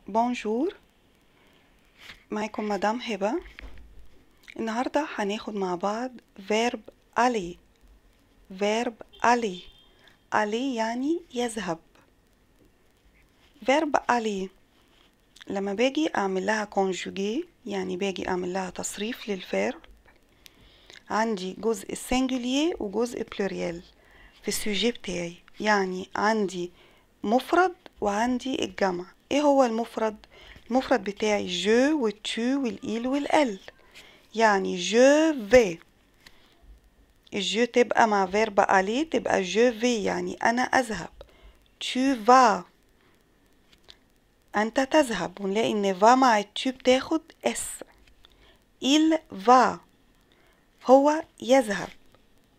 بونجور، معاكم مدام هبة. النهاردة هناخد مع بعض فيرب aller. فيرب aller. aller يعني يذهب. فيرب aller لما باجي اعمل لها conjugué، يعني باجي اعمل لها تصريف للفيرب، عندي جزء singulier وجزء pluriel في السوجي بتاعي. يعني عندي مفرد وعندي الجمع. ايه هو المفرد؟ المفرد بتاعي جو والتو والإيل والال. يعني جو في، الجو تبقى مع فيرب aller تبقى جو في يعني أنا أذهب. tu vas أنت تذهب، ونلاقي إن va مع التو بتاخد اس. il va هو يذهب.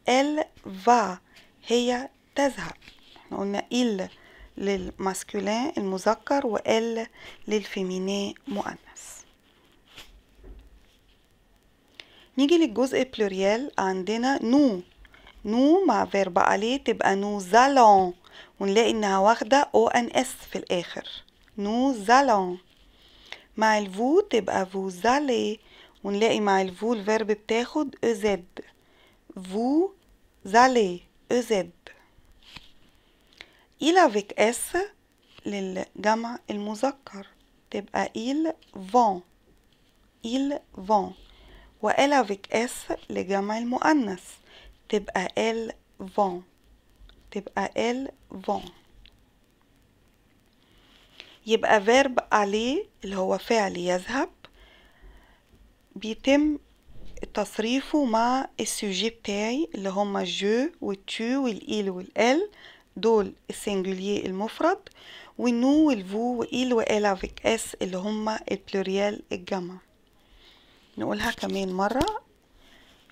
elle va هي تذهب. احنا قلنا il للماسكولين المذكر و elle للفيمينين مؤنث. نيجي للجزء بلوريال، عندنا نو. نو مع فيرب aller تبقى nous allons، ونلاقي انها واخدة ONS في الاخر. nous allons. مع الفو تبقى vous allez، ونلاقي مع الفو الفيرب بتاخد EZ. vous allez EZ. il avec S للجمع المذكر تبقى ils vont. ils vont. و elle avec S لجمع المؤنث تبقى elles vont. تبقى elles vont. يبقى فيرب aller اللي هو فعل يذهب بيتم تصريفه مع السوجي بتاعي اللي هما جو والتو والإيل والال، دول السنجولير المفرد، والنو والفو وإيل وإل افيك اس اللي هما البلوريال الجمع. نقولها كمان مرة.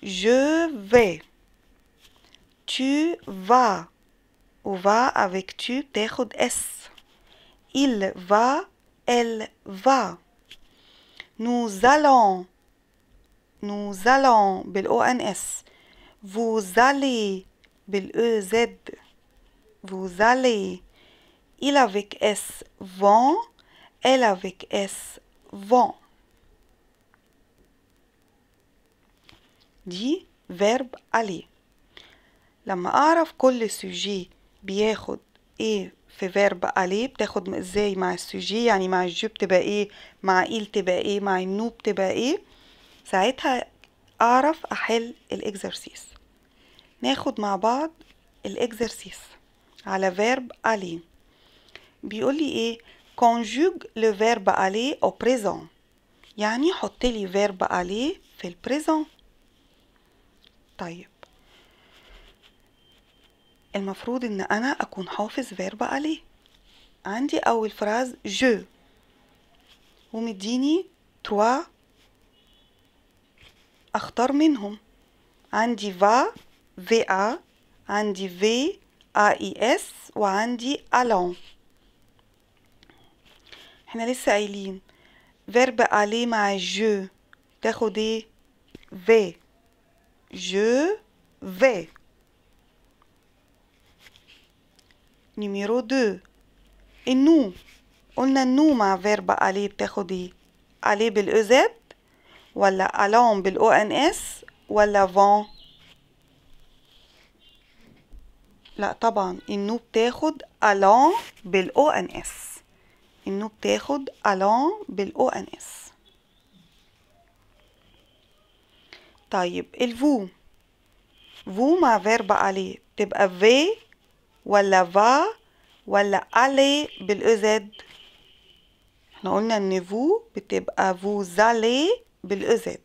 je vais، tu vas، و va avec tu بتاخد اس. il va، elle va. nous allons، nous allons بالONS. vous allez بالEZ. vous allez. il avec S vont، elle avec S vont. دي فيرب aller. لما اعرف كل سوجي بياخد ايه في فيرب aller، بتاخد ازاي مع السوجي، يعني مع الجو بتبقى ايه، مع إيل تبقى ايه، مع النو بتبقى ايه، ساعتها اعرف احل الاكزرسيس. ناخد مع بعض الاكزرسيس على فيرب aller. بيقول لي ايه؟ conjugue le verbe aller au présent، يعني حط لي فيرب aller في البريزون. طيب المفروض ان انا اكون حافظ فيرب aller. عندي اول فراز جو، ومديني 3 اختار منهم. عندي va va، عندي v ais، وعندي allons. احنا لسه قايلين فيرب aller مع جو تاخد ايه؟ في. je vais. نيميرو 2 النو. قلنا النو مع فيرب aller بتاخد ايه؟ aller بالأزد ولا allons بالONS ولا vont؟ لا طبعا النو بتاخد allons بالONS. النو بتاخد allons بالONS. طيب الفو، فو مع فيرب aller تبقى في ولا فا ولا aller بالأزد؟ احنا قلنا ان فو بتبقى vous allez بالأزد.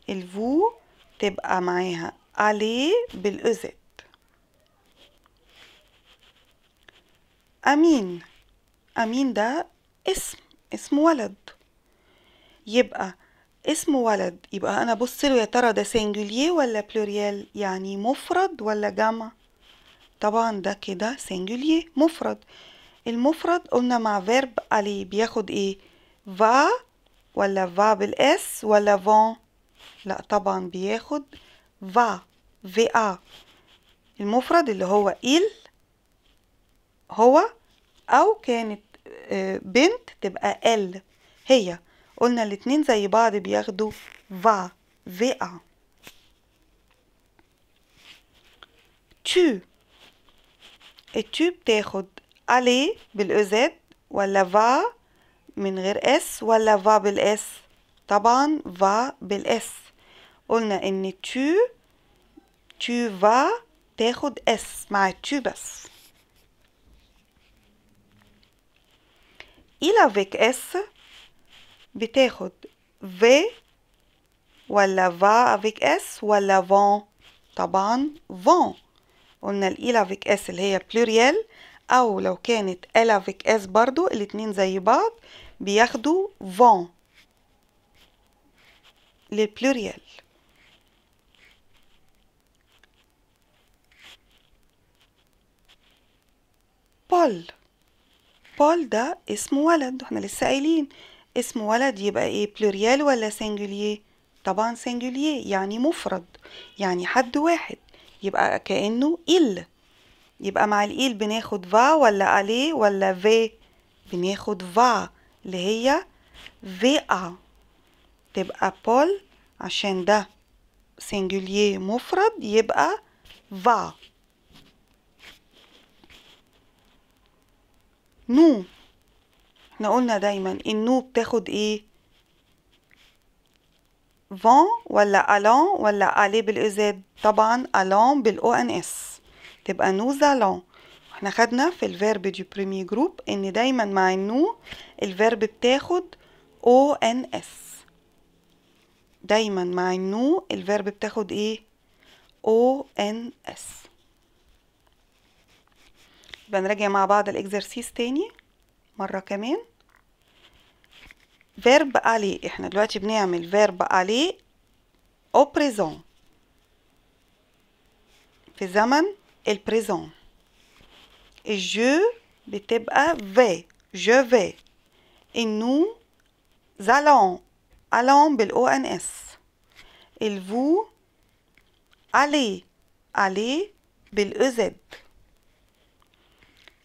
الفو تبقى معاها aller بالأزد. أمين، أمين ده اسم ولد. يبقى اسم ولد، يبقى أنا بص له يا ترى ده سنجولير ولا بلوريال، يعني مفرد ولا جمع؟ طبعا ده كده سنجولير مفرد. المفرد قلنا مع فيرب aller بياخد ايه؟ va ولا va بالاس ولا vont؟ لا طبعا بياخد va va. المفرد اللي هو il هو، او كانت بنت تبقى ال. هي قلنا الاتنين زي بعض بياخدوا va va. tu التو بتاخد aller بالاوزاد ولا va من غير اس ولا va بالاس؟ طبعا va بالاس. قلنا ان tu vas تاخد اس مع tu بس. il avec s بتاخد v ولا va avec s ولا vont؟ طبعا vont. قلنا il avec s اللي هي pluriel، او لو كانت elle avec s برضو الاتنين زي بعض بياخدوا vont للبلوريال. بول ده اسم ولد، واحنا لسه قايلين اسم ولد يبقى ايه، بلوريال ولا سنجولير؟ طبعا سنجولير، يعني مفرد، يعني حد واحد، يبقى كأنه il. يبقى مع الإيل بناخد فا ولا عليه ولا في؟ بناخد فا اللي هي فا. تبقى بول عشان ده سنجولير مفرد يبقى فا. نو احنا قلنا دايما النو بتاخد ايه، فون ولا الون ولا الي بالازاد؟ طبعا الون بالاو ان اس، تبقى نوز الون. احنا خدنا في الفيرب دو بريمي جروب ان دايما مع النو الفيرب بتاخد او ان اس. دايما مع النو الفيرب بتاخد ايه، او ان اس. يبقى نراجع مع بعض الاكزرسيس تاني مرة كمان. فيرب aller، احنا دلوقتي بنعمل فيرب aller au présent في زمن البريزون. الجو بتبقى في، je vais. النو allons، allons بالاو ان اس. الفو allez، allez بالاو زد.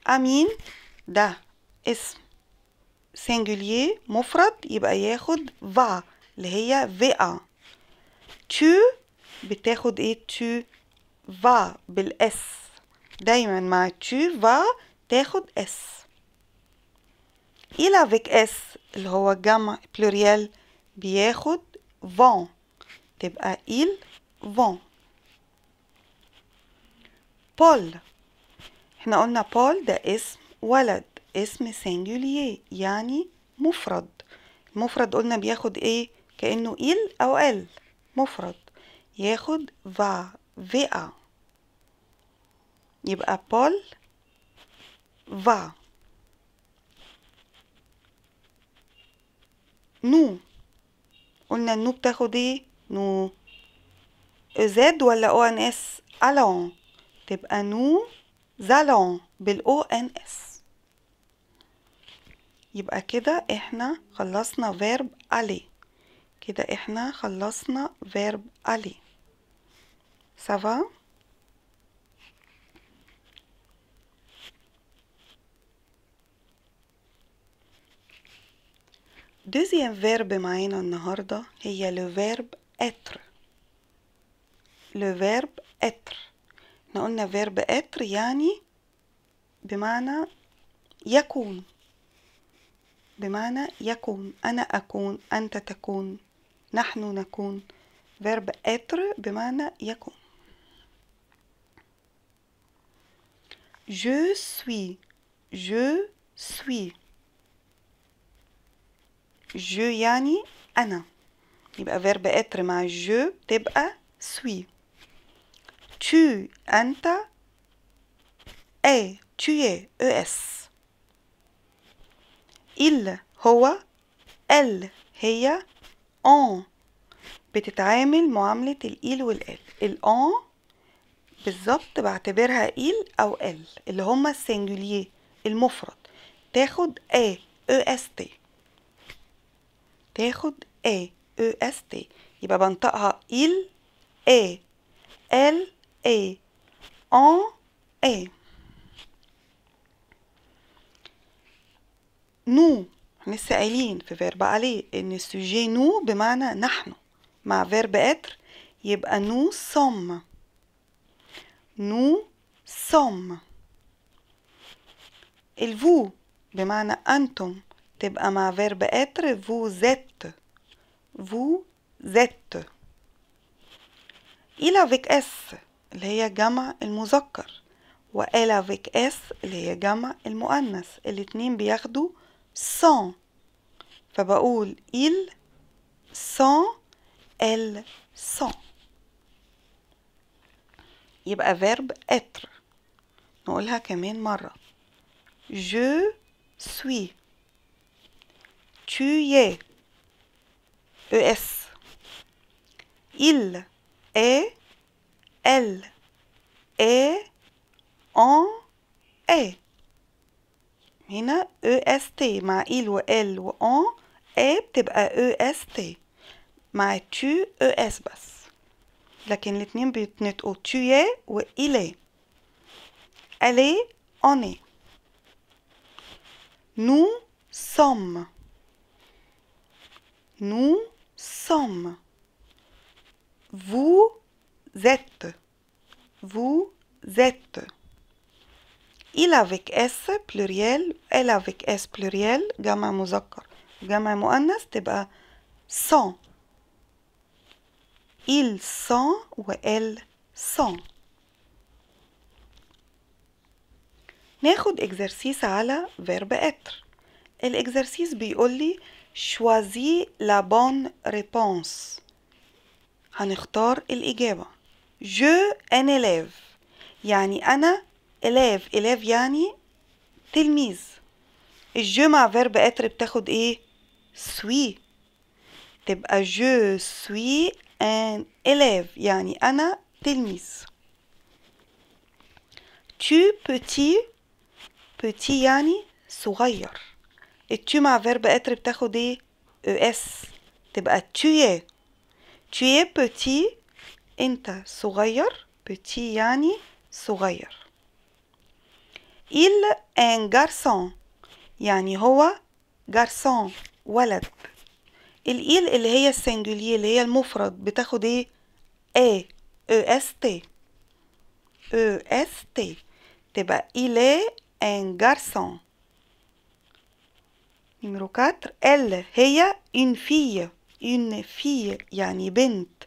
امين ده اسم سنجولير مفرد يبقى ياخد va اللي هي va. tu بتاخد ايه، tu va بالاس، دايما مع tu va تاخد اس. il avec s اللي هو الجمع pluriel بياخد vont، تبقى il vont. بول، احنا قلنا بول ده اسم ولد، اسم سنجولير يعني مفرد. المفرد قلنا بياخد ايه، كأنه il او elle، مفرد ياخد va va. يبقى بول va. نو، قلنا النو بتاخد ايه، نو زد ولا او ان اس؟ الون، تبقى نو زالون بالاو ان اس. يبقى كده احنا خلصنا فيرب aller. كده احنا خلصنا فيرب aller. سافا. دوزيام فيرب معانا النهاردة هي لو فيرب être. لو فيرب être، احنا قلنا فيرب être يعني بمعنى يكون، بمعنى يكون، أنا أكون، أنت تكون، نحن نكون. فيرب être بمعنى يكون. je suis، je suis. je يعني أنا، يبقى فيرب être مع je تبقى suis. tu أنت، es tu es es. il هو، elle هي، on بتتعامل معاملة الإيل والإل. الأون بالظبط بعتبرها إيل أو إل اللي هما السنجولير المفرد، تاخد اي او اس تي، تاخد اي او اس تي، يبقى بنطقها إيل اي، ال اي، on اي. نو، لسه قايلين في فيرب عليه ان السوجي نو بمعنى نحن، مع فيرب اتر يبقى نو سوم. نو سوم. الفو بمعنى انتم تبقى مع فيرب اتر فو زيت. فو زيت. il avec s اللي هي جمع المذكر، و elle avec s اللي هي جمع المؤنث، الاتنين بياخدوا sont، فبقول ils sont elles sont. يبقى verbe être. نقولها كمان مرة. je suis. tu es. es. il est. elle est. on est. هنا est مع il و elle و on est بتبقى est مع tu es بس، لكن الاتنين بيتنطقوا tu es و il est. elle est. on est. nous sommes. nous sommes. vous êtes. vous êtes. il avec s pluriel، elle avec s pluriel جمع مذكر جمع مؤنث تبقى sont. ils sont و elles sont. ناخد اكزرسيس على فيرب اتر. الاكزرسيس بيقول لي choisis la bonne réponse. هنختار الإجابة. je un élève يعني أنا élève. élève يعني تلميذ. الجو مع فيرب اتر بتاخد ايه؟ suis. تبقى je suis un élève يعني أنا تلميذ. tu petit. petit يعني صغير. التو مع فيرب اتر بتاخد ايه؟ es. تبقى tu es. tu es petit انت صغير. petit يعني صغير. il un garçon يعني هو garçon ولد. الإيل اللي هي السنجولير اللي هي المفرد بتاخد ايه؟ est. est. تبقى il est un garçon. numéro 4 elle هي une fille. une fille يعني بنت.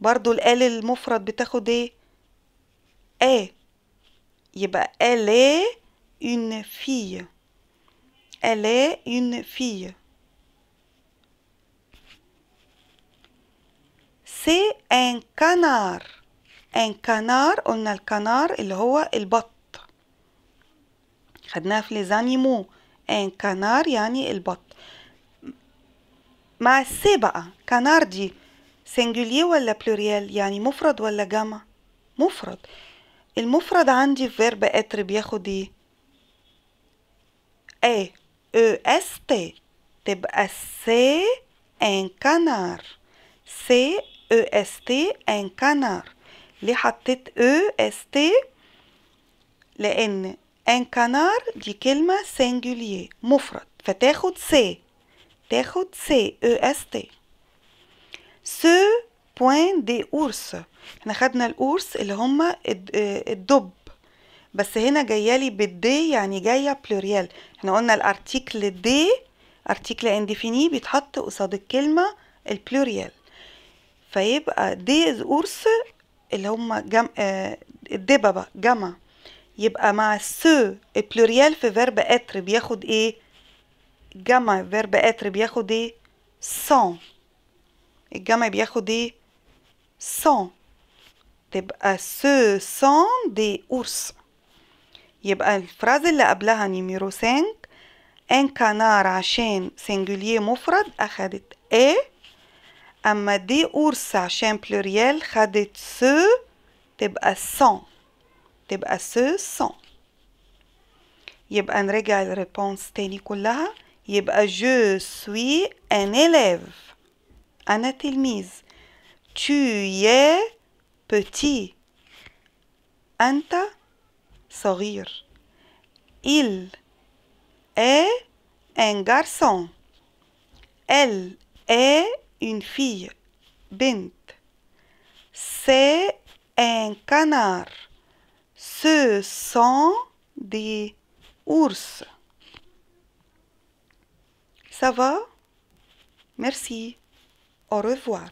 برضو ال المفرد بتاخد ايه؟ يبقى elle est une fille. elle est une fille. c'est un canard. un canard قلنا الكنار اللي هو البط، خدناها في les animaux. un canard يعني البط. مع السي بقى كنار دي سنجولير ولا بلوريال؟ يعني مفرد ولا جمع؟ مفرد. المفرد عندي في فيرب اتر بياخد ايه؟ est. تبقى c'est un canard. c'est est un canard. ليه حطيت est؟ لان un canard دي كلمة سنجولير مفرد فتاخد سي. تاخد سي est. ce point des ours. احنا خدنا الأورس اللي هما الدب، بس هنا جايالي بالدي يعني جاية بلوريال. احنا قلنا الارتيكل دي ارتيكل انديفيني بيتحط قصاد الكلمة البلوريال، فيبقى دي أورس اللي هما الدببة بقى جمع. يبقى مع سو البلوريال في فيرب اتر بياخد ايه؟ جمع فيرب اتر بياخد ايه؟ sont. الجمع بياخد ايه؟ sont. تبقى ce sont des ours. يبقى الفرازة اللي قبلها نيميرو 5 ان كانار عشان سنجولير مفرد اخدت ايه، اما دي اورس عشان بلوريال خدت سو تبقى sont. تبقى ce sont. يبقى نرجع الريبونس تاني كلها. يبقى je suis un élève أنا تلميذ. tu es petit أنت صغير. il est un garçon. Elle est une fille. بنت. C'est un canard. Ce sont des ours. Ça va? Merci. Au revoir.